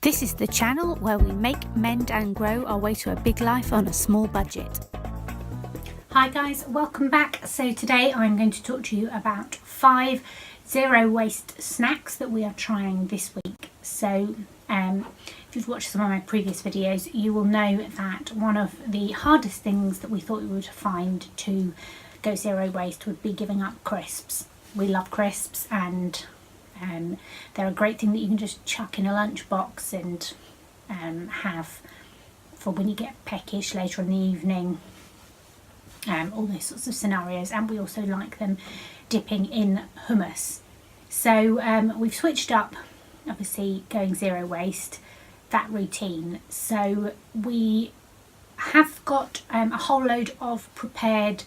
This is the channel where we make, mend and grow our way to a big life on a small budget. Hi guys, welcome back. So today I'm going to talk to you about 5 zero waste snacks that we are trying this week. So if you've watched some of my previous videos, you will know that one of the hardest things that we thought we would find to go zero waste would be giving up crisps. We love crisps, and they're a great thing that you can just chuck in a lunchbox and have for when you get peckish later in the evening, all those sorts of scenarios. And we also like them dipping in hummus. So we've switched up, obviously going zero waste, that routine. So we have got a whole load of prepared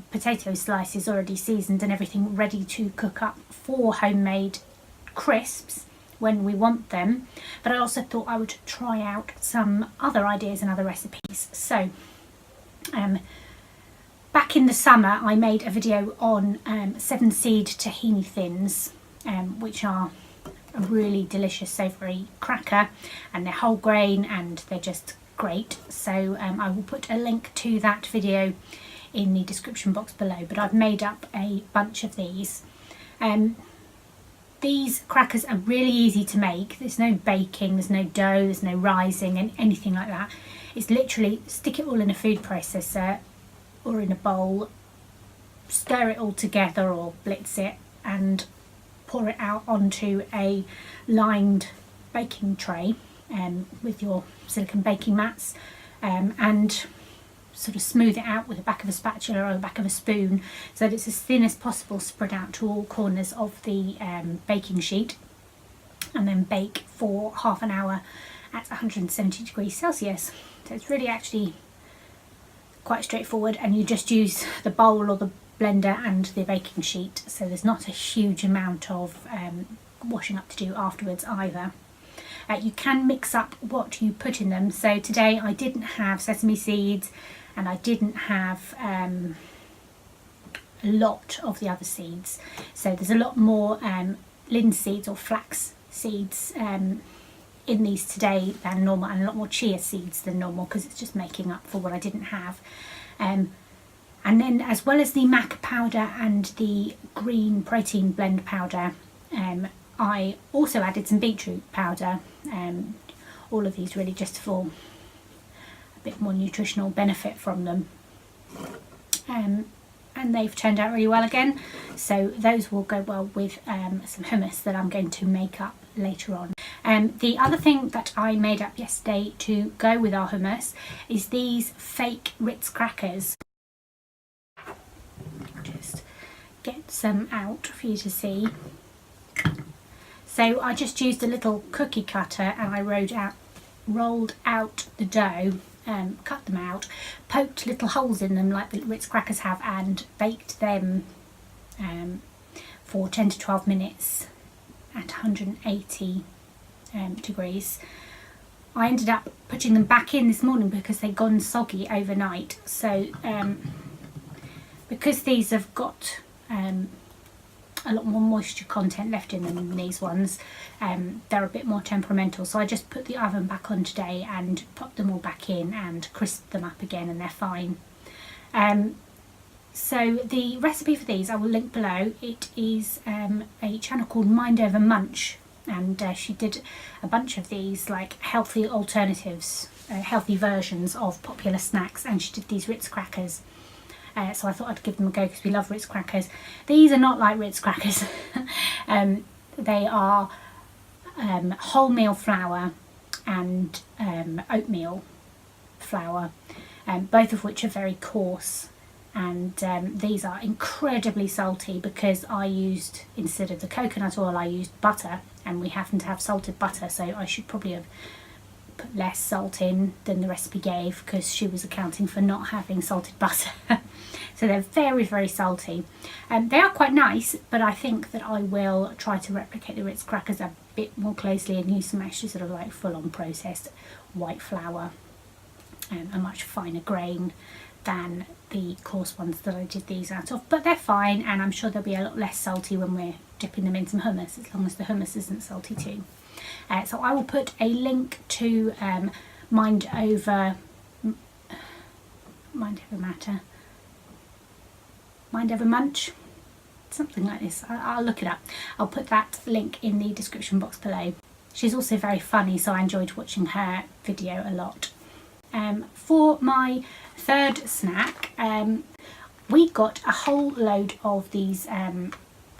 potato slices already seasoned and everything ready to cook up for homemade crisps when we want them, but I also thought I would try out some other ideas and other recipes. So back in the summer I made a video on 7-seed tahini thins, which are a really delicious savoury cracker, and they're whole grain and they're just great. So I will put a link to that video in the description box below, but I've made up a bunch of these. These crackers are really easy to make. There's no baking, there's no dough, there's no rising and anything like that. It's literally stick it all in a food processor or in a bowl, stir it all together or blitz it, and pour it out onto a lined baking tray with your silicone baking mats, and sort of smooth it out with the back of a spatula or the back of a spoon so that it's as thin as possible, spread out to all corners of the baking sheet, and then bake for half an hour at 170 degrees Celsius. So it's really actually quite straightforward, and you just use the bowl or the blender and the baking sheet, so there's not a huge amount of washing up to do afterwards either. You can mix up what you put in them. So today I didn't have sesame seeds, and I didn't have a lot of the other seeds. So there's a lot more linseeds or flax seeds in these today than normal, and a lot more chia seeds than normal, because it's just making up for what I didn't have. And then, as well as the maca powder and the green protein blend powder, I also added some beetroot powder. All of these really just for a bit more nutritional benefit from them. And they've turned out really well again. So those will go well with some hummus that I'm going to make up later on. The other thing that I made up yesterday to go with our hummus is these fake Ritz Crackers. Just get some out for you to see. So I just used a little cookie cutter, and I rolled out the dough, cut them out, poked little holes in them like the Ritz Crackers have, and baked them for 10 to 12 minutes at 180 degrees. I ended up putting them back in this morning because they'd gone soggy overnight. So because these have got a lot more moisture content left in them than these ones, they're a bit more temperamental, so I just put the oven back on today and popped them all back in and crisped them up again, and they're fine. So the recipe for these I will link below. It is a channel called Mind Over Munch, and she did a bunch of these like healthy alternatives, healthy versions of popular snacks, and she did these Ritz Crackers. So I thought I'd give them a go because we love Ritz Crackers. These are not like Ritz Crackers. They are wholemeal flour and oatmeal flour, both of which are very coarse. And these are incredibly salty because I used, instead of the coconut oil, I used butter, and we happen to have salted butter, so I should probably have put less salt in than the recipe gave, because she was accounting for not having salted butter. So they're very, very salty. They are quite nice, but I think that I will try to replicate the Ritz Crackers a bit more closely and use some actually sort of like full-on processed white flour, a much finer grain than the coarse ones that I did these out of. But they're fine, and I'm sure they'll be a lot less salty when we're dipping them in some hummus, as long as the hummus isn't salty too. So I will put a link to Mind Over Munch, something like this. I'll look it up. I'll put that link in the description box below. She's also very funny, so I enjoyed watching her video a lot. For my third snack, we got a whole load of these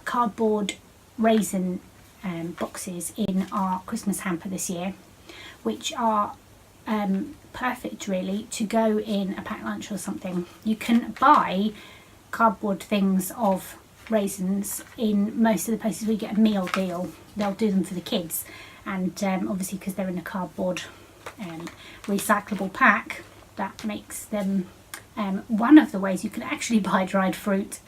cardboard raisin boxes in our Christmas hamper this year, which are perfect really to go in a packed lunch or something. You can buy cardboard things of raisins in most of the places we get a meal deal. They'll do them for the kids, and obviously because they're in a cardboard recyclable pack, that makes them one of the ways you can actually buy dried fruit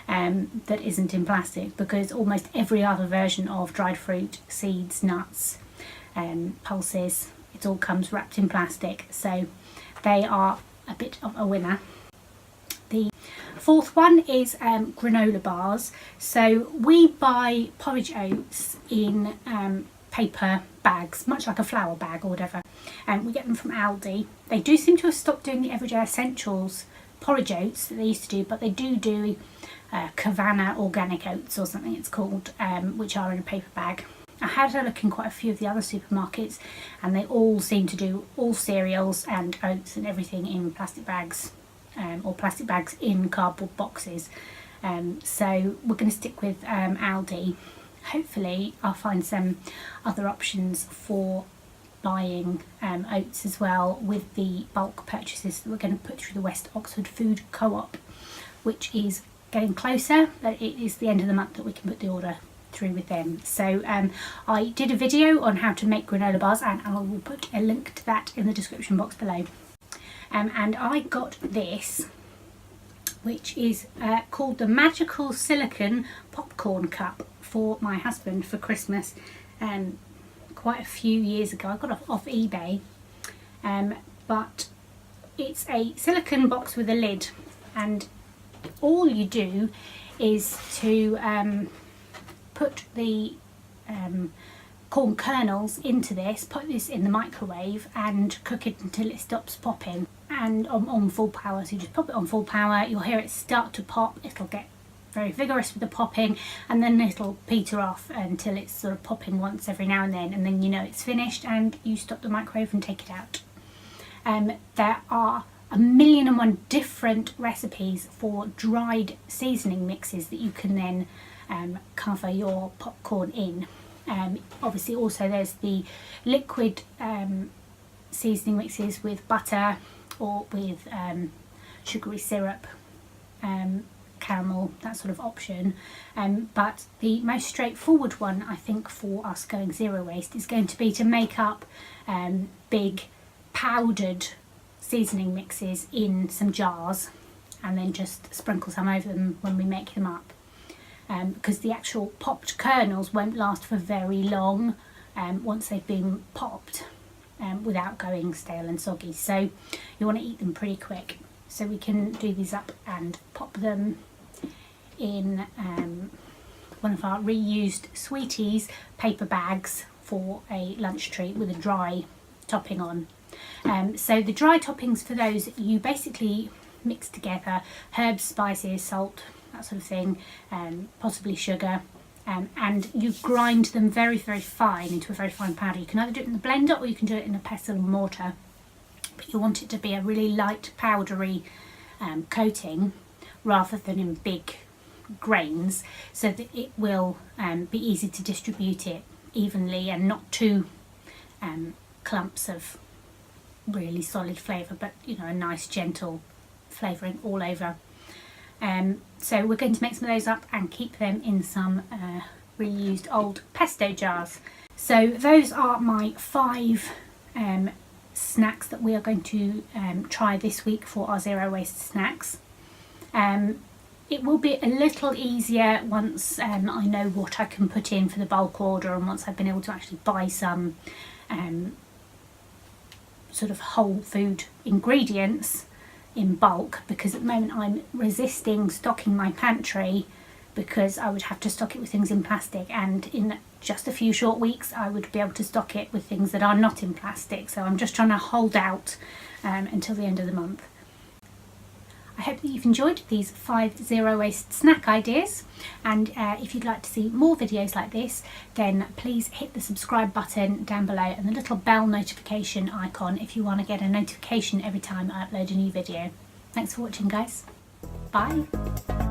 that isn't in plastic, because almost every other version of dried fruit, seeds, nuts, pulses, it all comes wrapped in plastic, so they are a bit of a winner. The fourth one is granola bars. So we buy porridge oats in paper bags, much like a flour bag or whatever, and we get them from Aldi. They do seem to have stopped doing the Everyday Essentials porridge oats that they used to do, but they do Cavanna organic oats or something it's called, which are in a paper bag. I had a look in quite a few of the other supermarkets, and they all seem to do all cereals and oats and everything in plastic bags, or plastic bags in cardboard boxes. So we're going to stick with Aldi. Hopefully I'll find some other options for buying oats as well with the bulk purchases that we're going to put through the West Oxford Food Co-op, which is getting closer, but it is the end of the month that we can put the order through with them. So I did a video on how to make granola bars, and I will put a link to that in the description box below. And I got this, which is called the Magical Silicone Popcorn Cup, for my husband for Christmas quite a few years ago. I got it off eBay, but it's a silicone box with a lid, and all you do is to put the corn kernels into this, put this in the microwave and cook it until it stops popping, and on full power. So you just pop it on full power, you'll hear it start to pop, it'll get very vigorous with the popping, and then it'll peter off until it's sort of popping once every now and then you know it's finished and you stop the microwave and take it out. There are 1,000,001 different recipes for dried seasoning mixes that you can then cover your popcorn in. Obviously also there's the liquid seasoning mixes with butter or with sugary syrup, caramel, that sort of option, but the most straightforward one I think for us going zero waste is going to be to make up big powdered seasoning mixes in some jars and then just sprinkle some over them when we make them up, because the actual popped kernels won't last for very long once they've been popped, without going stale and soggy, so you want to eat them pretty quick. So we can do these up and pop them in one of our reused Sweeties paper bags for a lunch treat with a dry topping on. So the dry toppings for those, you basically mix together herbs, spices, salt, that sort of thing, possibly sugar, and you grind them very, very fine into a very fine powder. You can either do it in the blender or you can do it in a pestle and mortar, but you want it to be a really light powdery coating rather than in big grains, so that it will be easy to distribute it evenly and not too clumps of really solid flavour, but you know, a nice gentle flavouring all over. So we're going to make some of those up and keep them in some reused old pesto jars. So those are my 5 snacks that we are going to try this week for our zero waste snacks. It will be a little easier once I know what I can put in for the bulk order, and once I've been able to actually buy some sort of whole food ingredients in bulk, because at the moment I'm resisting stocking my pantry because I would have to stock it with things in plastic, and in just a few short weeks I would be able to stock it with things that are not in plastic. So I'm just trying to hold out until the end of the month. I hope that you've enjoyed these 5 zero waste snack ideas, and if you'd like to see more videos like this, then please hit the subscribe button down below and the little bell notification icon if you want to get a notification every time I upload a new video. Thanks for watching, guys. Bye.